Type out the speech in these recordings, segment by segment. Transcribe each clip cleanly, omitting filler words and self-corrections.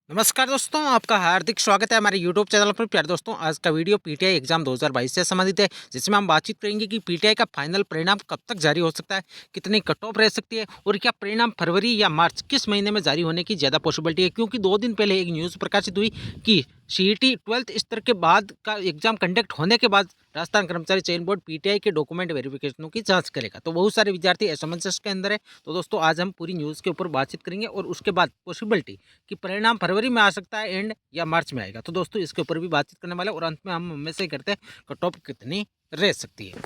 नमस्कार दोस्तों, आपका हार्दिक स्वागत है हमारे यूट्यूब चैनल पर। प्यारे दोस्तों, आज का वीडियो पीटीआई एग्जाम 2022 से संबंधित है, जिसमें हम बातचीत करेंगे कि पीटीआई का फाइनल परिणाम कब तक जारी हो सकता है, कितनी कट ऑफ रह सकती है और क्या परिणाम फरवरी या मार्च किस महीने में जारी होने की ज़्यादा पॉसिबिलिटी है। क्योंकि 2 दिन पहले एक न्यूज़ प्रकाशित हुई कि सीईटी 12th स्तर के बाद का एग्जाम कंडक्ट होने के बाद राजस्थान कर्मचारी चयन बोर्ड पीटीआई के डॉक्यूमेंट वेरिफिकेशनों की जांच करेगा। तो बहुत सारे विद्यार्थी असमंजस के अंदर है। तो दोस्तों, आज हम पूरी न्यूज़ के ऊपर बातचीत करेंगे और उसके बाद पॉसिबिलिटी कि परिणाम फरवरी में आ सकता है एंड या मार्च में आएगा। तो दोस्तों, इसके ऊपर भी बातचीत करने वाले और अंत में हम हमें से करते हैं कट ऑफ कितनी रह सकती है।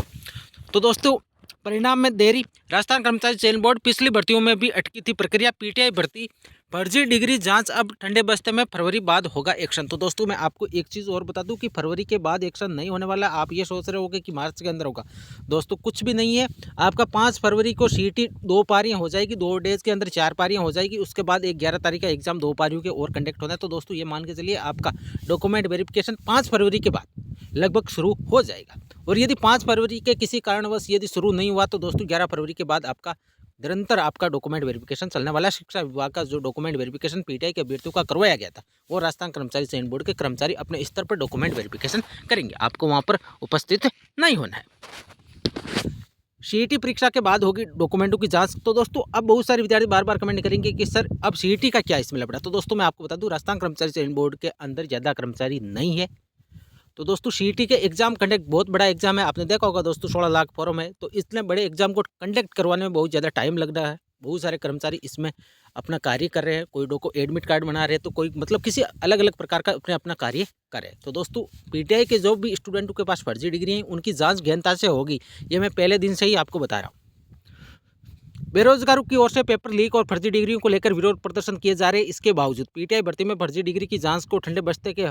तो दोस्तों, परिणाम में देरी। राजस्थान कर्मचारी चयन बोर्ड पिछली भर्तियों में भी अटकी थी प्रक्रिया। पीटीआई भर्ती फर्जी डिग्री जांच अब ठंडे बस्ते में फरवरी बाद होगा एक्शन। तो दोस्तों, मैं आपको एक चीज़ और बता दूं कि फरवरी के बाद एक्शन नहीं होने वाला। आप ये सोच रहे होगे कि मार्च के अंदर होगा। दोस्तों, कुछ भी नहीं है। आपका 5 फरवरी को सीईटी 2 पारियां हो जाएगी, 2 डेज के अंदर 4 पारियां हो जाएगी। उसके बाद एक 11 तारीख का एग्जाम 2 पारियों के और कंडक्ट होना है। तो दोस्तों, ये मान के चलिए आपका डॉक्यूमेंट वेरिफिकेशन 5 फरवरी के बाद लगभग शुरू हो जाएगा। और यदि 5 फरवरी के किसी कारणवश यदि शुरू नहीं हुआ तो दोस्तों 11 फरवरी के बाद आपका निरंतर आपका डॉक्यूमेंट वेरिफिकेशन चलने वाला है। शिक्षा विभाग का जो डॉक्यूमेंट वेरिफिकेशन पीटीआई के अभ्यर्थियों का करवाया गया था, वो राजस्थान कर्मचारी चयन बोर्ड के कर्मचारी अपने स्तर पर डॉक्यूमेंट वेरिफिकेशन करेंगे। आपको वहां पर उपस्थित नहीं होना है। सीईटी परीक्षा के बाद होगी डॉक्यूमेंटों की जांच। तो दोस्तों, अब बहुत सारे विद्यार्थी बार बार कमेंट करेंगे कि सर अब सीईटी का क्या इसमें लफड़ा। तो दोस्तों, मैं आपको बता दूं, राजस्थान कर्मचारी चयन बोर्ड के अंदर ज़्यादा कर्मचारी नहीं है। तो दोस्तों, सीईटी के एग्जाम कंडक्ट बहुत बड़ा एग्जाम है। आपने देखा होगा दोस्तों, 16 लाख फॉर्म है। तो इतने बड़े एग्जाम को कंडक्ट करवाने में बहुत ज़्यादा टाइम लग रहा है। बहुत सारे कर्मचारी इसमें अपना कार्य कर रहे हैं। कोई को एडमिट कार्ड बना रहे हैं, तो कोई मतलब किसी अलग अलग प्रकार का अपना कार्य कर रहे हैं। तो दोस्तों, पीटीआई के जो भी स्टूडेंटों के पास फर्जी डिग्री है, उनकी जांच गहनता से होगी। ये मैं पहले दिन से ही आपको बता रहा हूँ। बेरोजगारों की ओर से पेपर लीक और फर्जी डिग्रियों को लेकर विरोध प्रदर्शन किए जा रहे हैं। इसके बावजूद पीटीआई भर्ती में फर्जी डिग्री की जांच को ठंडे बस्ते के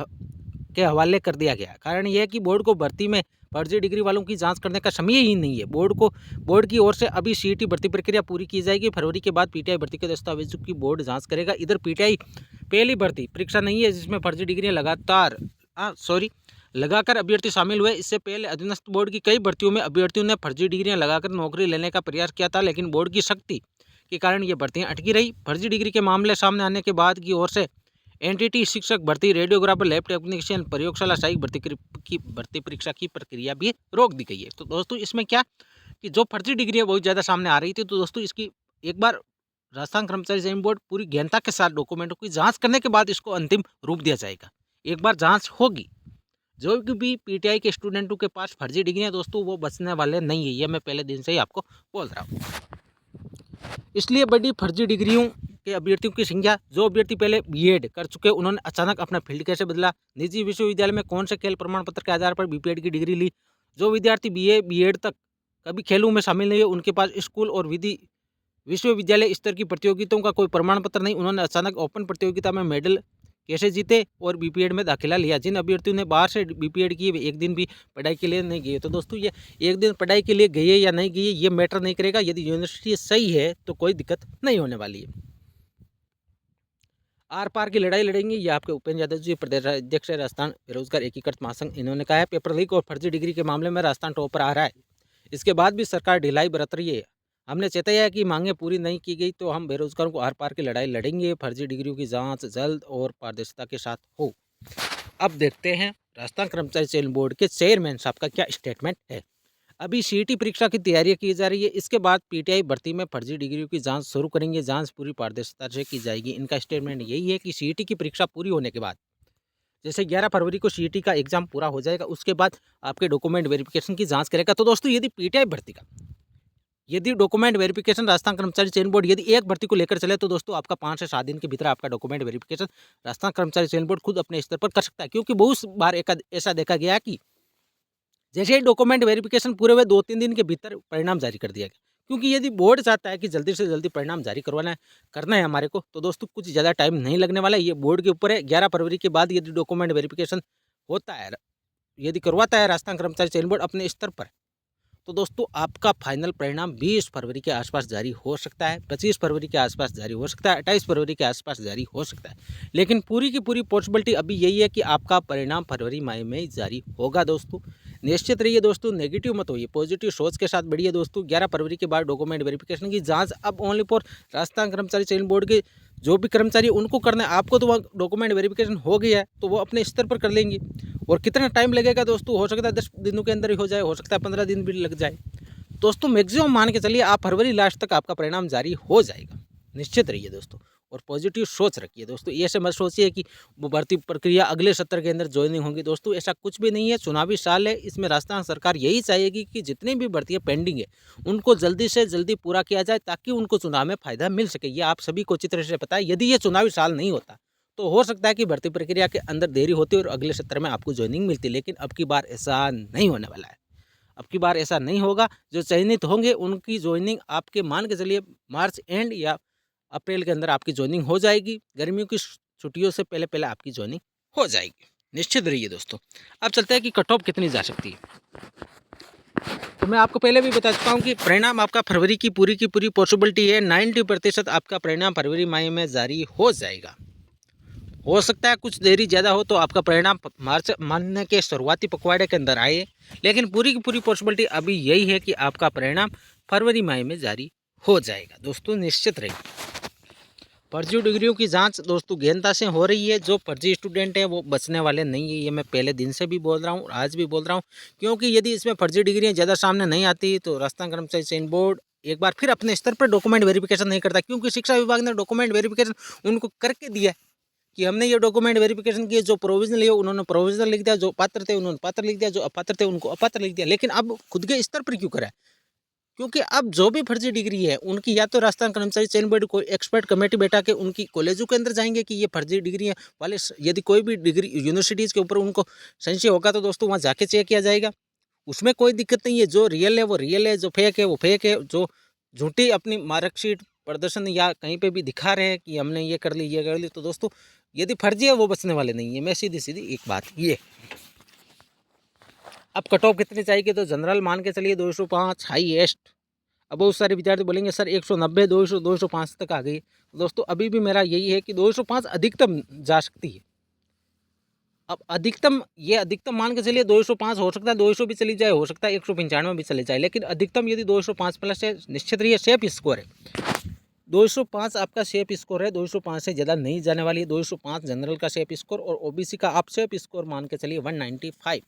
हवाले कर दिया गया। कारण यह है कि बोर्ड को भर्ती में फर्जी डिग्री वालों की जांच करने का समय ही नहीं है। बोर्ड की ओर से अभी सीईटी भर्ती प्रक्रिया पूरी की जाएगी। फरवरी के बाद पीटीआई भर्ती के दस्तावेजों की बोर्ड जांच करेगा। इधर पीटीआई पहली भर्ती परीक्षा नहीं है जिसमें फर्जी डिग्रियां लगाकर अभ्यर्थी शामिल हुए। इससे पहले अधीनस्थ बोर्ड की कई भर्तियों में अभ्यर्थियों ने फर्जी डिग्रियां लगाकर नौकरी लेने का प्रयास किया था, लेकिन बोर्ड की सख्ती के कारण ये भर्तियां अटकी रही। फर्जी डिग्री के मामले सामने आने के बाद की ओर से एनटीटी शिक्षक भर्ती, रेडियोग्राफर, लैब टेक्नीशियन, प्रयोगशाला सहायक भर्ती की भर्ती परीक्षा की प्रक्रिया भी रोक दी गई है। तो दोस्तों, इसमें क्या कि जो फर्जी डिग्री है बहुत ज़्यादा सामने आ रही थी। तो दोस्तों, इसकी एक बार राजस्थान कर्मचारी चयन बोर्ड पूरी गहनता के साथ डॉक्यूमेंटों की जांच करने के बाद इसको अंतिम रूप दिया जाएगा। एक बार जांच होगी, जो भी पीटीआई के स्टूडेंटों के पास फर्जी डिग्री है दोस्तों, वो बचने वाले नहीं है। ये मैं पहले दिन से ही आपको बोल रहा हूँ। इसलिए बड़ी फर्जी डिग्रियों के अभ्यर्थियों की संख्या। जो अभ्यर्थी पहले बीएड कर चुके, उन्होंने अचानक अपना फील्ड कैसे बदला, निजी विश्वविद्यालय में कौन से खेल प्रमाण पत्र के आधार पर बीपीएड की डिग्री ली, जो विद्यार्थी बीएड तक कभी खेलों में शामिल नहीं हुए, उनके पास स्कूल और विश्वविद्यालय स्तर की प्रतियोगिताओं का कोई प्रमाण पत्र नहीं, उन्होंने अचानक ओपन प्रतियोगिता में मेडल कैसे जीते और बीपीएड में दाखिला लिया। जिन अभ्यर्थियों ने बाहर से बीपीएड की, वे एक दिन भी पढ़ाई के लिए नहीं गए। तो दोस्तों, ये एक दिन पढ़ाई के लिए गए या नहीं गए ये मैटर नहीं करेगा। यदि यूनिवर्सिटी सही है तो कोई दिक्कत नहीं होने वाली है। आर पार की लड़ाई लड़ेंगे, ये आपके उपेंद्र यादव जी, प्रदेश अध्यक्ष है राजस्थान बेरोजगार एकीकृत महासंघ। इन्होंने कहा है पेपर लीक और फर्जी डिग्री के मामले में राजस्थान टॉप पर आ रहा है। इसके बाद भी सरकार ढिलाई बरत रही है। हमने चेताया है कि मांगे पूरी नहीं की गई तो हम बेरोजगारों को आर पार की लड़ाई लड़ेंगे। फर्जी डिग्रियों की जांच जल्द और पारदर्शिता के साथ हो। अब देखते हैं राजस्थान कर्मचारी चयन बोर्ड के चेयरमैन साहब का क्या स्टेटमेंट है। अभी सीईटी परीक्षा की तैयारियां की जा रही है। इसके बाद पीटीआई भर्ती में फर्जी डिग्रियों की जांच शुरू करेंगे। जांच पूरी पारदर्शिता से की जाएगी। इनका स्टेटमेंट यही है कि सीईटी की परीक्षा पूरी होने के बाद, जैसे 11 फरवरी को सीईटी का एग्जाम पूरा हो जाएगा, उसके बाद आपके डॉक्यूमेंट वेरिफिकेशन की जांच करेगा। तो दोस्तों, यदि पीटीआई भर्ती का डॉक्यूमेंट वेरिफिकेशन राजस्थान कर्मचारी चयन बोर्ड यदि एक भर्ती को लेकर चले, तो दोस्तों आपका 5 से 7 दिन के भीतर आपका डॉक्यूमेंट वेरिफिकेशन राजस्थान कर्मचारी चयन बोर्ड खुद अपने स्तर पर कर सकता है। क्योंकि बहुत बार ऐसा देखा गया है कि जैसे ही डॉक्यूमेंट वेरिफिकेशन पूरे हुए 2-3 दिन के भीतर परिणाम जारी कर दिया गया। क्योंकि यदि बोर्ड चाहता है कि जल्दी से जल्दी परिणाम जारी करना है हमारे को, तो दोस्तों कुछ ज़्यादा टाइम नहीं लगने वाला है। ये बोर्ड के ऊपर है। 11 फरवरी के बाद यदि डॉक्यूमेंट वेरिफिकेशन होता है, यदि करवाता है राजस्थान कर्मचारी चयन बोर्ड अपने स्तर पर, तो दोस्तों आपका फाइनल परिणाम 20 फरवरी के आसपास जारी हो सकता है, 25 फरवरी के आसपास जारी हो सकता है, 28 फरवरी के आसपास जारी हो सकता है। लेकिन पूरी की पूरी पॉसिबिलिटी अभी यही है कि आपका परिणाम फरवरी माह में ही जारी होगा। दोस्तों, निश्चित रहिए दोस्तों, नेगेटिव मत होइए, पॉजिटिव सोच के साथ बढ़िए दोस्तों। 11 फरवरी के बाद डॉक्यूमेंट वेरिफिकेशन की जाँच अब ओनली फॉर राजस्थान कर्मचारी चयन बोर्ड के जो भी कर्मचारी उनको करना है, आपको तो वहाँ डॉक्यूमेंट वेरिफिकेशन हो गया है तो वो अपने स्तर पर कर लेंगे। और कितना टाइम लगेगा दोस्तों, हो सकता है 10 दिनों के अंदर ही हो जाए, हो सकता है 15 दिन भी लग जाए। दोस्तों मैक्सिमम मान के चलिए आप फरवरी लास्ट तक आपका परिणाम जारी हो जाएगा, निश्चित रहिए दोस्तों। और पॉजिटिव सोच रखिए दोस्तों, ये ऐसे मत सोचिए कि वो भर्ती प्रक्रिया अगले सत्र के अंदर ज्वाइनिंग होगी। दोस्तों ऐसा कुछ भी नहीं है, चुनावी साल है, इसमें राजस्थान सरकार यही चाहेगी कि जितनी भी भर्तियाँ पेंडिंग है उनको जल्दी से जल्दी पूरा किया जाए ताकि उनको चुनाव में फायदा मिल सके। ये आप सभी को अच्छी तरह से पता है। यदि ये चुनावी साल नहीं होता तो हो सकता है कि भर्ती प्रक्रिया के अंदर देरी होती और अगले सत्र में आपको ज्वाइनिंग मिलती, लेकिन अब की बार ऐसा नहीं होने वाला है। अब की बार ऐसा नहीं होगा। जो चयनित होंगे उनकी ज्वाइनिंग आपके मान के चलिए मार्च एंड या अप्रैल के अंदर आपकी ज्वाइनिंग हो जाएगी। गर्मियों की छुट्टियों से पहले पहले आपकी ज्वाइनिंग हो जाएगी, निश्चित रहिए दोस्तों। अब चलते हैं कि कट ऑफ कितनी जा सकती है। तो मैं आपको पहले भी बता चुका हूँ कि परिणाम आपका फरवरी की पूरी पॉसिबिलिटी है। 90% आपका परिणाम फरवरी माह में जारी हो जाएगा। हो सकता है कुछ देरी ज़्यादा हो तो आपका परिणाम मार्च महीने के शुरुआती पखवाड़े के अंदर आए, लेकिन पूरी की पूरी पॉसिबिलिटी अभी यही है कि आपका परिणाम फरवरी माह में जारी हो जाएगा। दोस्तों निश्चित रहिए। फर्जी डिग्रियों की जांच दोस्तों गहनता से हो रही है। जो फर्जी स्टूडेंट है वो बचने वाले नहीं है, ये मैं पहले दिन से भी बोल रहा हूँ, आज भी बोल रहा हूँ। क्योंकि यदि इसमें फर्जी डिग्रियाँ ज़्यादा सामने नहीं आती तो राजस्थान कर्मचारी चयन बोर्ड एक बार फिर अपने स्तर पर डॉक्यूमेंट वेरिफिकेशन नहीं करता, क्योंकि शिक्षा विभाग ने डॉक्यूमेंट वेरिफिकेशन उनको करके दिया है कि हमने ये डॉक्यूमेंट वेरिफिकेशन किए। जो प्रोविजनल है उन्होंने प्रोविजनल लिख दिया, जो पात्र थे उन्होंने पात्र लिख दिया, जो अपात्र थे उनको अपात्र लिख दिया। लेकिन अब खुद के स्तर पर क्यों करा? क्योंकि अब जो भी फर्जी डिग्री है उनकी या तो राजस्थान कर्मचारी चयन बोर्ड को एक्सपर्ट कमेटी बैठा के उनकी कॉलेजों के अंदर जाएंगे कि ये फर्जी डिग्री वाले यदि कोई भी डिग्री यूनिवर्सिटीज़ के ऊपर उनको संशय होगा तो दोस्तों वहाँ जाके चेक किया जाएगा। उसमें कोई दिक्कत नहीं है। जो रियल है वो रियल है, जो फेक है वो फेक है। जो झूठी अपनी मार्कशीट प्रदर्शन या कहीं पे भी दिखा रहे हैं कि हमने ये कर ली ये कर ली, तो दोस्तों यदि फर्जी है वो बचने वाले नहीं है। मैं सीधी सीधी एक बात ये। अब कट ऑफ कितनी चाहिए तो जनरल मान के चलिए 205 हाईएस्ट। अब बहुत सारे विद्यार्थी बोलेंगे सर 190 200 205 तक आ गई। दोस्तों अभी भी मेरा यही है कि 205 अधिकतम जा सकती है। अब अधिकतम मान के चलिए 205 हो सकता है, 200 भी चली जाए, हो सकता है 195 भी चले जाए, लेकिन अधिकतम यदि 205 प्लस है निश्चित रहिए सेफ स्कोर है। 205 आपका सेफ स्कोर है, 205 से ज़्यादा नहीं जाने वाली है। 205 जनरल का सेफ स्कोर और ओबीसी का आप सेफ स्कोर मान के चलिए 195।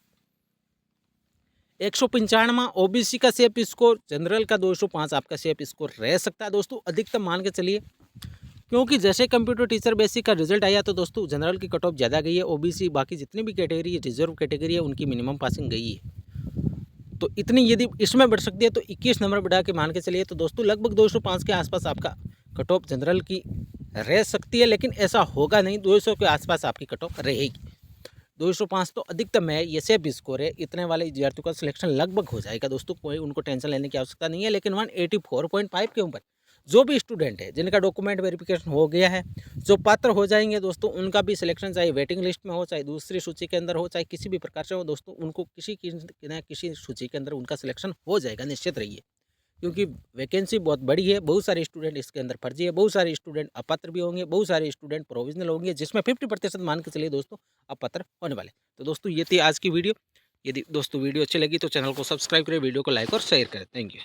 195 ओबीसी का सेफ स्कोर, जनरल का 205 आपका सेफ स्कोर रह सकता है दोस्तों, अधिकतम मान के चलिए। क्योंकि जैसे कंप्यूटर टीचर बेसिक का रिजल्ट आया तो दोस्तों जनरल की कट ऑफ ज़्यादा गई है, ओबीसी बाकी जितनी भी कैटेगरी है रिजर्व कैटेगरी है उनकी मिनिमम पासिंग गई है। तो इतनी यदि इसमें बढ़ सकती है तो 21 नंबर बढ़ा के मान के चलिए तो दोस्तों लगभग 205 के आसपास आपका कट ऑफ जनरल की रह सकती है, लेकिन ऐसा होगा नहीं। 200 के आसपास आपकी कट ऑफ रहेगी। 205 तो अधिकतम है, ये सेफ स्कोर है। इतने वाले विद्यार्थियों का सिलेक्शन लगभग हो जाएगा दोस्तों, कोई उनको टेंशन लेने की आवश्यकता नहीं है। लेकिन 184.5 के ऊपर जो भी स्टूडेंट है जिनका डॉक्यूमेंट वेरिफिकेशन हो गया है, जो पात्र हो जाएंगे दोस्तों, उनका भी सिलेक्शन चाहे वेटिंग लिस्ट में हो, चाहे दूसरी सूची के अंदर हो, चाहे किसी भी प्रकार से हो दोस्तों, उनको किसी न किसी सूची के अंदर उनका सिलेक्शन हो जाएगा, निश्चित रहिए। क्योंकि वैकेंसी बहुत बड़ी है, बहुत सारे स्टूडेंट इसके अंदर फर्जी है, बहुत सारे स्टूडेंट अपात्र भी होंगे, बहुत सारे स्टूडेंट प्रोविजनल होंगे, जिसमें 50% मान के चलिए दोस्तों अपात्र होने वाले। तो दोस्तों ये थी आज की वीडियो। यदि दोस्तों वीडियो अच्छी लगी तो चैनल को सब्सक्राइब करें, वीडियो को लाइक और शेयर करें। Thank you.